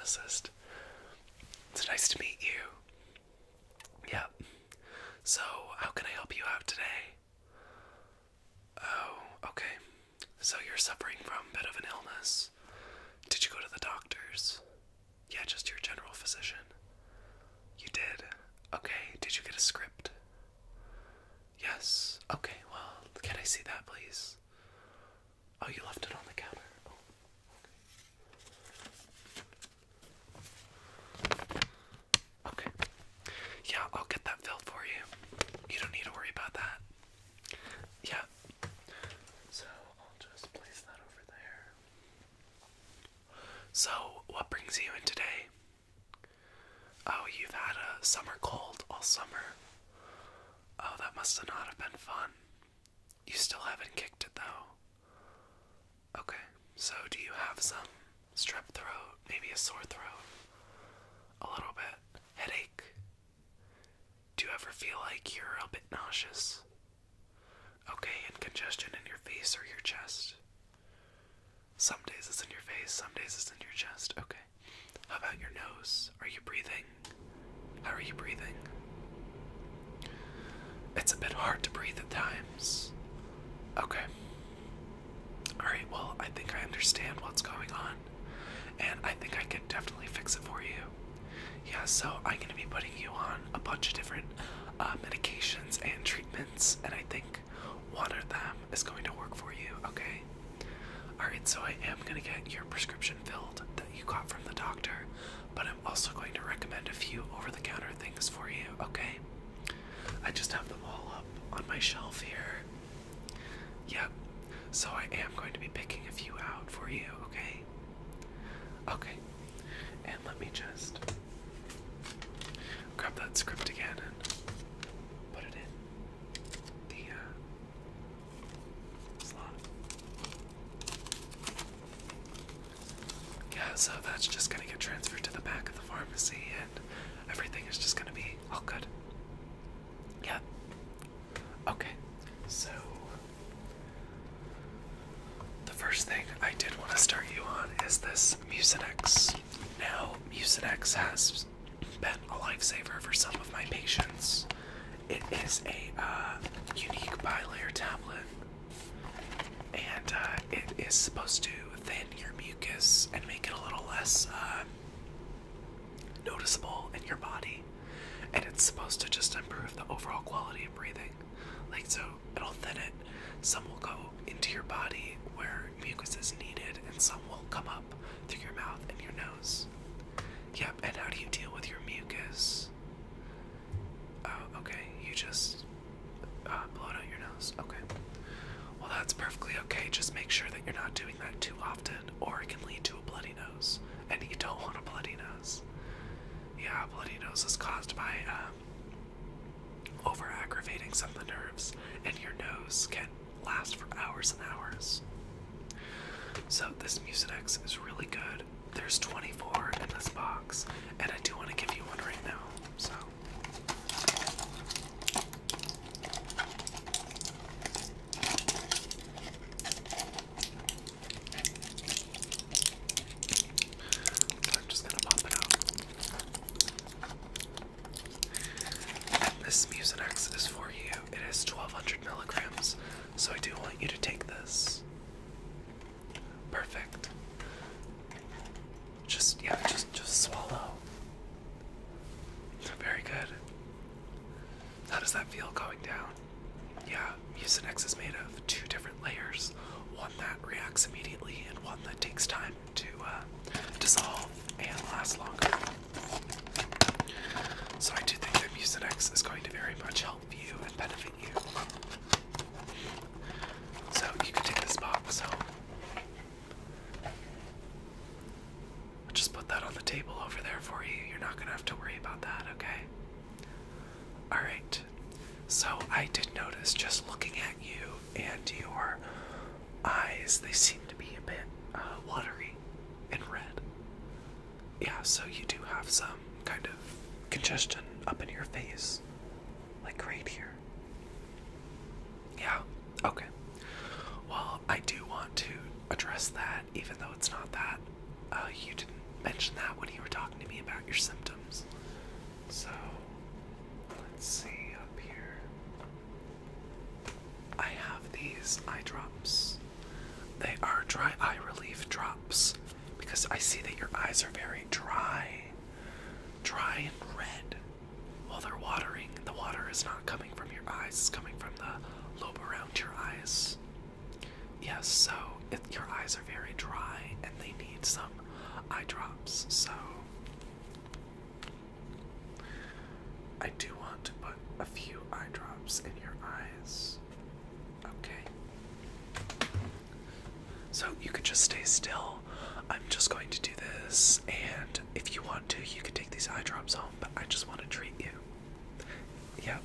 pharmacist. It's nice to meet you. Yeah. So, how can I help you out today? Oh, okay. So you're suffering from a bit of an illness. Did you go to the doctors? Yeah, just your general physician. You did? Okay, did you get a script? Yes. Okay, well, can I see that, please? Oh, you left it on the counter. Oh, okay. Yeah, I'll get that filled for you. You don't need to worry about that. Yeah. So, I'll just place that over there. So, what brings you in today? Oh, you've had a summer cold all summer. Oh, that must have not have been fun. You still haven't kicked it, though. Okay, so do you have some strep throat, maybe a sore throat? A little bit. Headache? Do you ever feel like you're a bit nauseous? Okay, and congestion in your face or your chest? Some days it's in your face, some days it's in your chest. Okay. How about your nose? Are you breathing? How are you breathing? It's a bit hard to breathe at times. Okay. Alright, well, I think I understand what's going on. And I think I can definitely fix it for you. Yeah, so I'm going to be putting you on a bunch of different medications and treatments. And I think one of them is going to work for you, okay? Alright, so I am going to get your prescription filled that you got from the doctor. But I'm also going to recommend a few over-the-counter things for you, okay? I just have them all up on my shelf here. Yep. So I am going to be picking a few out for you, okay? Okay. And let me just grab that script again and put it in the slot. Yeah, so that's just gonna get transferred to the back of the pharmacy and everything is just gonna be all good. Yeah. Okay. So the first thing I did want to start you on is this Mucinex. Now, Mucinex has been a lifesaver for some of my patients. It is a unique bilayer tablet, and it is supposed to thin your mucus and make it a little less noticeable in your body. And it's supposed to just improve the overall quality of breathing. Like, so it'll thin it. Some will go into your body where mucus is needed, and some will come up through your mouth and your nose. Yep, and how do you deal with your mucus? Oh, okay, you just blow it out your nose. Okay. Well, that's perfectly okay. Just make sure that you're not doing that too often, or it can lead to a bloody nose. And you don't want a bloody nose. Yeah, a bloody nose is caused by over-aggravating some of the nerves, and your nose can last for hours and hours. So this Mucinex is really good. There's 24 in this box, and I do want to give you one right now, so. I'm just gonna pop it out. And this Mucinex is for you. It is 1200 milligrams, so I do want you to take this. Perfect. Just swallow. Very good. How does that feel going down? Yeah, Mucinex is made of 2 different layers. One that reacts immediately and one that takes time to dissolve and last longer. So I do think that Mucinex is going to very much help you and benefit you. So you can take this box home. I'll just put that on the table over there for you. You're not going to have to worry about that, okay? Alright. So I did notice, just looking at you and your eyes, they seem to be a bit watery and red. Yeah, so you do have some kind of congestion up in your face, like right here. Yeah, okay. Well, I do want to address that, even though it's not that. You didn't mention that when you these eye drops. They are dry eye relief drops because I see that your eyes are very dry and red. While they're watering, the water is not coming from your eyes, it's coming from the lobe around your eyes. Yes, so your eyes are very dry and they need some eye drops, so I do want to put a few eye drops in your eyes. Okay. So you could just stay still. I'm just going to do this, and if you want to, you could take these eye drops home, but I just want to treat you. Yep.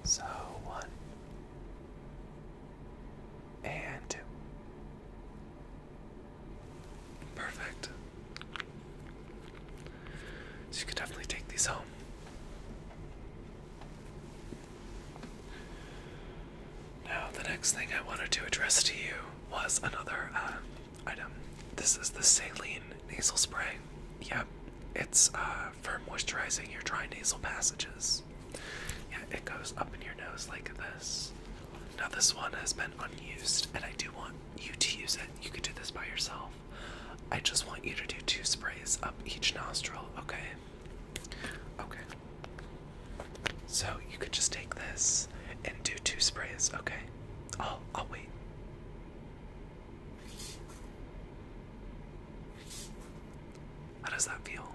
So 1 and 2. Perfect. So you could definitely take these home. Now, the next thing I wanted to address to you was another item. This is the saline nasal spray. Yep, it's for moisturizing your dry nasal passages. Yeah, it goes up in your nose like this. Now, this one has been unused, and I do want you to use it. You could do this by yourself. I just want you to do 2 sprays up each nostril, okay? Okay. So you could just take this and do 2 sprays, okay? I'll wait. How does that feel?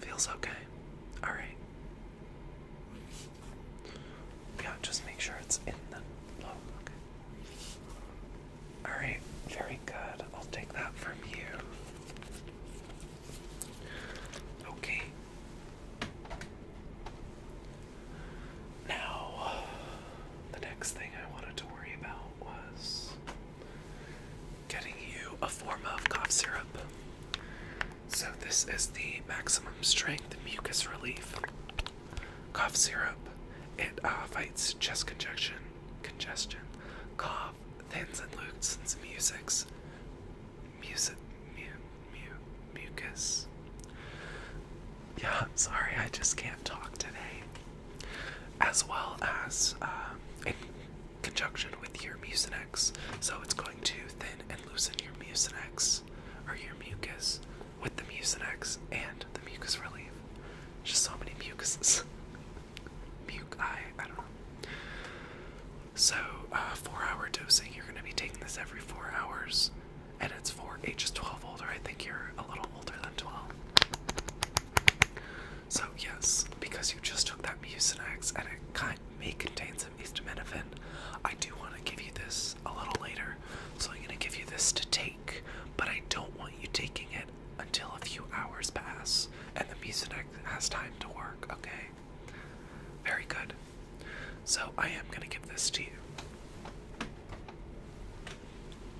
Feels okay. Alright. Yeah, just make sure it's in the lobe, okay? Alright, very good. I'll take that from you. Okay. Now, the next thing I wanted to worry about was getting you a form of cough syrup. So this is the maximum strength mucus relief cough syrup. It fights chest congestion, cough, thins and loosens mucus. Yeah, I'm sorry, I just can't talk today. As well as in conjunction with your Mucinex. So it's going to thin and loosen your Mucinex, or your mucus, with the Mucinex and the mucus relief. Just so many mucuses. I don't know. So, 4-hour dosing, you're going to be taking this every 4 hours. And it's for ages 12 older. I think you're a little older than 12. So, yes, because you just took that Mucinex and it may contain some acetaminophen, I do want to give you this a little later. So I'm going to give you this to take, but I don't want you taking it until a few hours pass and the Mucinex has time to work, okay? Very good. So I am going to give this to you.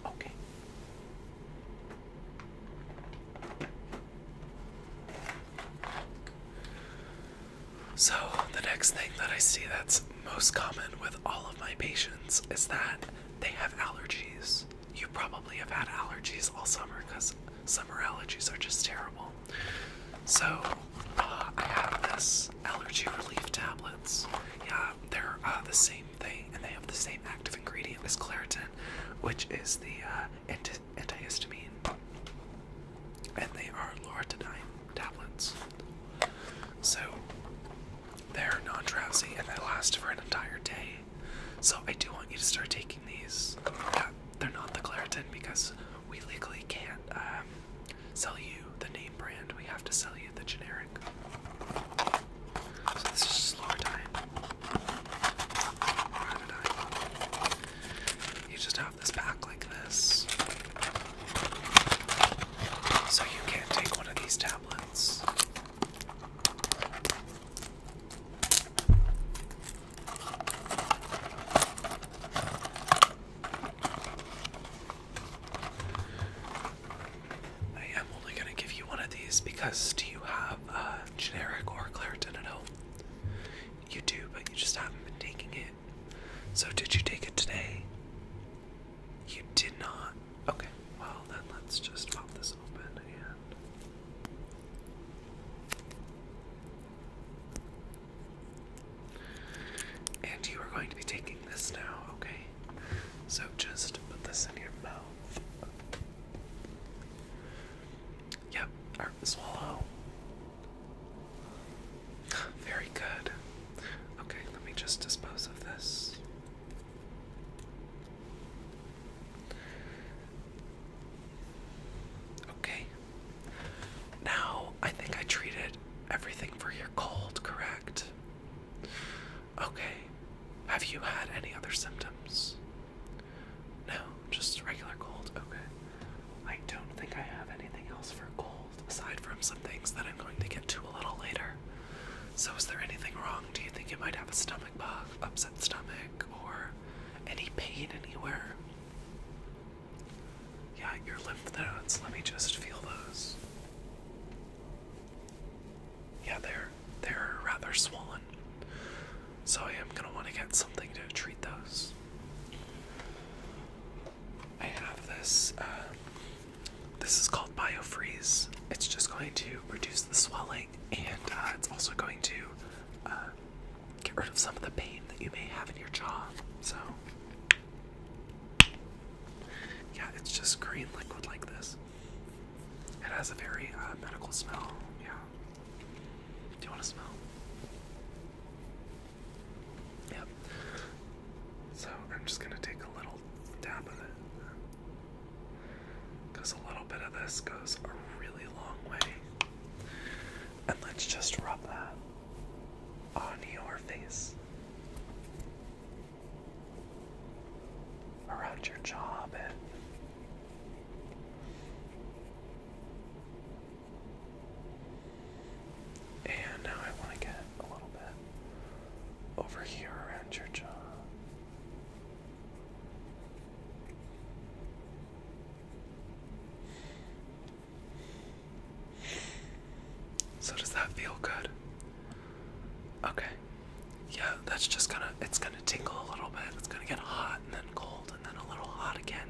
Okay. So the next thing that I see that's most common with all of my patients is that they have allergies. You probably have had allergies all summer because summer allergies are just terrible. So I have this allergy relief tablets. Yeah, they're the same thing, and they have the same active ingredient as Claritin, which is the antihistamine, and they are loratadine tablets. So they're non-drowsy and they last for an entire day. So I do want you to start taking these. Yeah, they're not the Claritin because we legally can't sell you the name brand. We have to sell you the generic. So this is just loratadine. You just have this pack like this. So you can't take one of these tablets. Because do you have So just put this in your mouth. Yep, or swallow. Very good. Okay, let me just dispose of this. Okay. Now, I think I treated everything for your cold, correct? Okay. Have you had any other symptoms? No, just regular cold. Okay. I don't think I have anything else for cold, aside from some things that I'm going to get to a little later. So is there anything wrong? Do you think you might have a stomach bug, upset stomach, or any pain anywhere? Yeah, your lymph nodes. Let me just feel those. Yeah, they're rather swollen. So I am gonna want to get something to treat those. I have this, this is called BioFreeze. It's just going to reduce the swelling, and it's also going to get rid of some of the pain that you may have in your jaw. So, yeah, it's just green liquid like this. It has a very medical smell, yeah. Do you want to smell? Yep. So I'm just gonna take a little dab of it, because a little bit of this goes a really long way. And let's just rub that on your face, around your jaw a bit. And now I want to get a little bit over here around your jaw. So does that feel good? Okay. Yeah, that's just it's gonna tingle a little bit. It's gonna get hot and then cold and then a little hot again.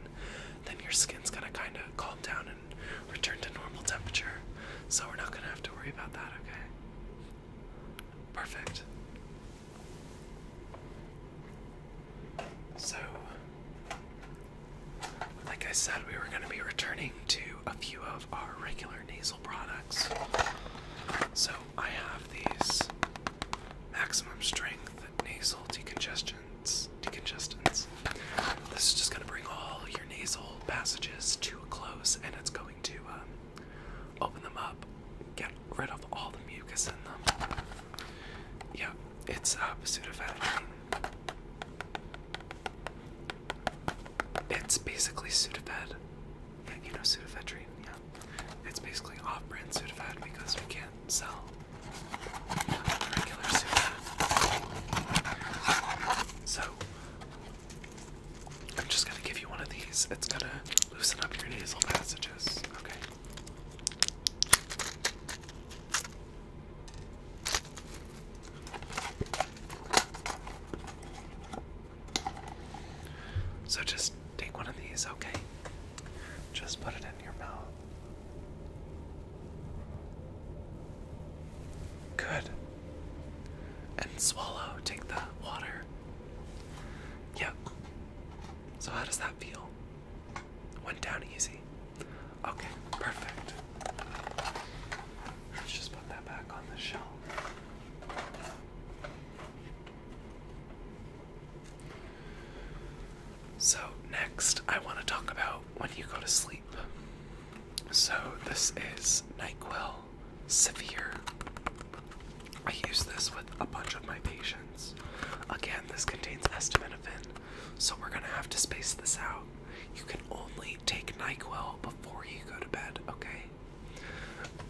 Then your skin's gonna kind of calm down and return to normal temperature. So we're not gonna have to worry about that, okay? Perfect. So, like I said, we were gonna be returning to a few of our regular nasal products. So I have these maximum strength nasal decongestants. This is just going to bring all your nasal passages to a close, and it's going to open them up, get rid of all the mucus in them. Yeah, it's pseudoephedrine. It's basically Sudafed. Yeah, you know pseudoephedrine, yeah. It's basically off-brand Sudafed because we can't sell regular Sudafed. So, I'm just gonna give you one of these. It's gonna loosen up your nasal passages, okay? So just take one of these, okay? Just put it in your mouth. Good. And swallow. Take the water. Yep. So how does that feel? Went down easy. Okay, perfect. Let's just put that back on the shelf. So next, I want to talk about when you go to sleep. So this is NyQuil Severe. I use this with a bunch of my patients. Again, this contains acetaminophen, so we're gonna have to space this out. You can only take NyQuil before you go to bed, okay?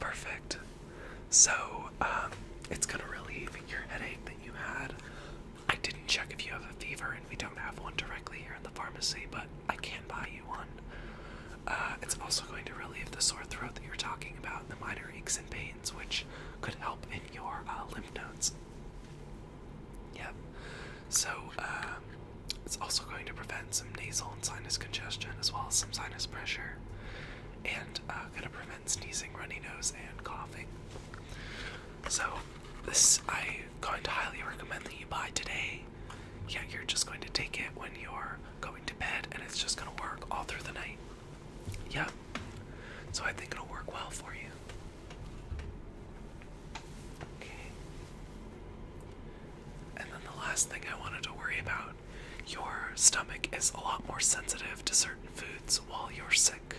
Perfect. So, it's gonna relieve your headache that you had. I didn't check if you have a fever, and we don't have one directly here in the pharmacy, but I can buy you one. It's also going to relieve the sore throat that you're talking about, the minor aches and pains, which could help in your lymph nodes. Yep. So, it's also going to prevent some nasal and sinus congestion, as well as some sinus pressure, and going to prevent sneezing, runny nose, and coughing. So, this I'm going to highly recommend that you buy today. Yeah, you're just going to take it when you're going to bed stomach is a lot more sensitive to certain foods while you're sick.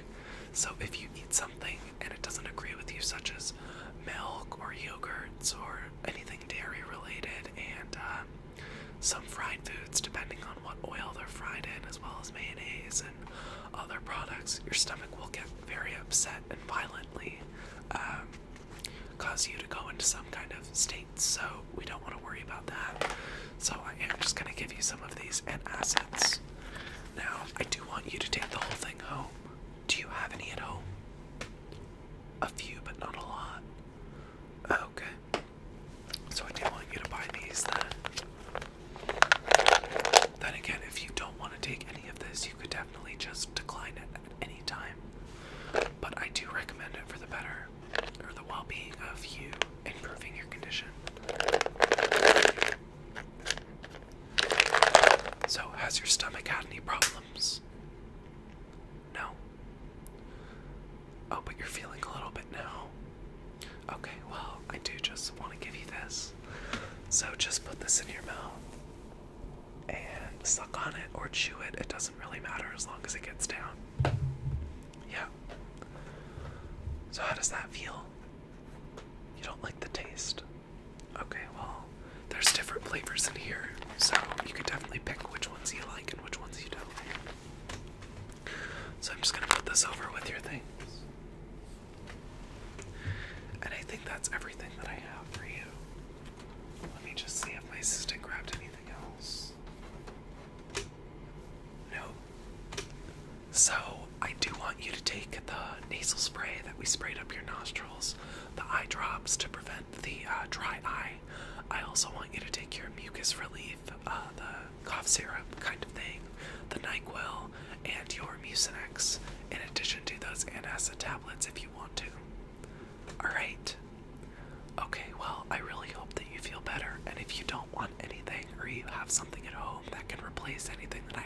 So if you eat something and it doesn't agree with you, such as milk or yogurts or anything dairy related, and some fried foods, depending on what oil they're fried in, as well as mayonnaise and other products, your stomach will get very upset and violently cause you to go into some kind of state. So we don't want to worry about that. So I am just going to give you some of these antacids. Now, I do want you to take the whole thing home. Do you have any at home? A few, but not a lot. Okay. So I do want you to buy these then. Then again, if you don't want to take any of this, you could definitely just decline it at any time. But I do recommend it for the better, or the well-being of you, improving your condition. So, has your stomach had any problems? No? Oh, but you're feeling a little bit now. Okay, well, I do just want to give you this. So just put this in your mouth and suck on it or chew it. It doesn't really matter as long as it gets down. Yeah. So how does that feel? You don't like the taste? Okay, well, there's different flavors in here, so you could definitely pick which ones you like and which ones you don't. So I'm just gonna put this over with your things. And I think that's everything that I have for you. Let me just see if my assistant grabbed anything else. No. So, I do want you to take the nasal spray that we sprayed up your nostrils, the eye drops to prevent the dry eye. I also want you to take your mucus relief, the cough syrup kind of thing, the NyQuil, and your Mucinex, in addition to those antacid tablets if you want to. Alright. Okay, well, I really hope that you feel better, and if you don't want anything, or you have something at home that can replace anything that I